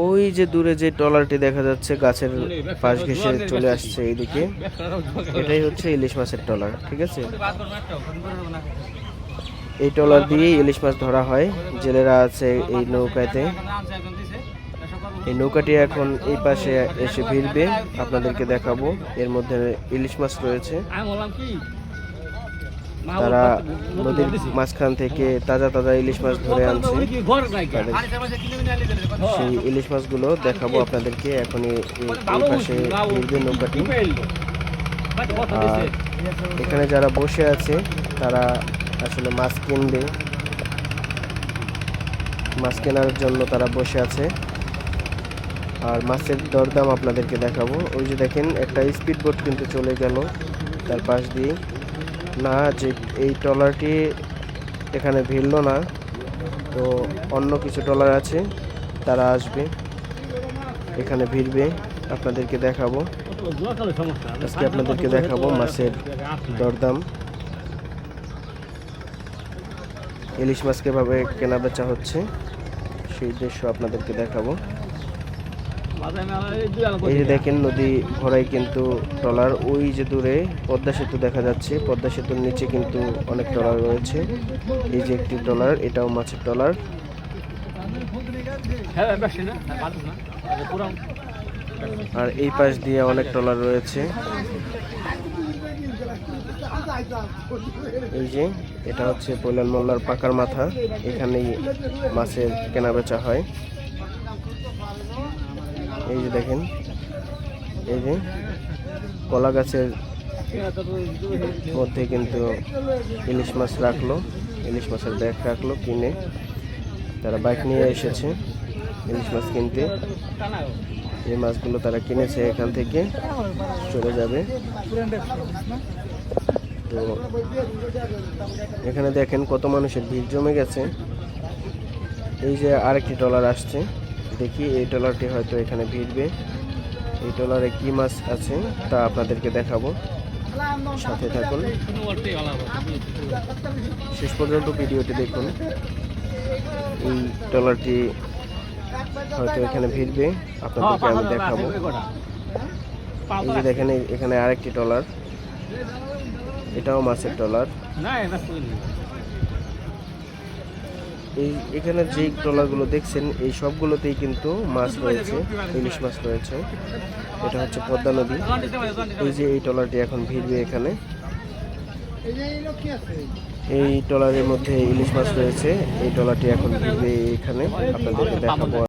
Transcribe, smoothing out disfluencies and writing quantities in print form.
ওই যে দূরে যে ট্রলারটি দেখা যাচ্ছে গাছের পাশ ঘেঁষে চলে আসছে এইদিকে, এটাই হচ্ছে ইলিশ মাছের ট্রলার। ঠিক আছে, এই ট্রলার দিয়েই ইলিশ মাছ ধরা হয়। জেলেরা আছে এই নৌকাতে। এই নৌকাটি এখন এই পাশে এসে ভিড়বে, আপনাদেরকে দেখাবো। এর মধ্যে ইলিশ মাছ রয়েছে। তারা নদীর মাঝখান থেকে তাজা তাজা ইলিশ মাছ ধরে আনছে। সেই ইলিশ মাছগুলো দেখাবো আপনাদেরকে। এখন এই পাশে ভিড়বে নৌকাটি। আর এখানে যারা বসে আছে তারা আসলে মাছ কিনবে, মাছ কেনার জন্য তারা বসে আছে। আর মাছের দরদাম আপনাদেরকে দেখাবো। ওই যে দেখেন একটা স্পিড বোট কিন্তু চলে গেল তার পাশ দিয়ে। না, যে এই ট্রলারটি এখানে ভিড়লো না, তো অন্য কিছু ট্রলার আছে, তারা আসবে এখানে ভিড়বে। আপনাদেরকে দেখাবো, আজকে আপনাদেরকে দেখাবো মাছের দরদাম। ইলিশ মাছ কিভাবে কেনা বেচা হচ্ছে সেই দৃশ্য আপনাদেরকে দেখাবো। এই যে দেখেন নদী ভরাই কিন্তু ট্রলার। ওই যে দূরে পদ্মা সেতু দেখা যাচ্ছে, পদ্মা সেতুর নিচে কিন্তু অনেক ট্রলার রয়েছে। এই যে একটি ট্রলার, এটাও মাছের ট্রলার। আর এই পাশ দিয়ে অনেক ট্রলার রয়েছে। এই যে এটা হচ্ছে পৈলান মোল্লার পাকার মাথা, এখানেই মাছের কেনা বেচা হয়। এই যে দেখেন, এই যে কলা গাছের মধ্যে কিন্তু ইলিশ মাছ রাখলো, ইলিশ মাছের ব্যাগ রাখলো কিনে। তারা বাইক নিয়ে এসেছে ইলিশ মাছ কিনতে। এই মাছগুলো তারা কিনেছে, এখান থেকে চলে যাবে। তো এখানে দেখেন কত মানুষের ভিড় জমে গেছে। এই যে আরেকটি ট্রলার আসছে, দেখি এই ট্রলারটি হয়তো এখানে ভিড়বে। এই ট্রলারে কি মাছ আছে তা আপনাদেরকে দেখাবো, সাথে থাকুন, শেষ পর্যন্ত ভিডিওটি দেখুন। এই ট্রলারটি হয়তো এখানে ভিড়বে, আপনাদেরকে আমি দেখাবো। এই যে দেখেন এখানে আরেকটি ট্রলার, এটাও মাছের ট্রলার। এই এখানে যে ট্রলারগুলো দেখছেন এই সবগুলোতেই কিন্তু মাছ রয়েছে, ইলিশ মাছ রয়েছে। এটা হচ্ছে পদ্মা নদী। এই যে এই ট্রলারটি এখন ভিড়বে এখানে। এই ট্রলারের মধ্যে ইলিশ মাছ রয়েছে, এই ট্রলারটি এখন ভিড়বে এখানে, আপনাদেরকে দেখাবো।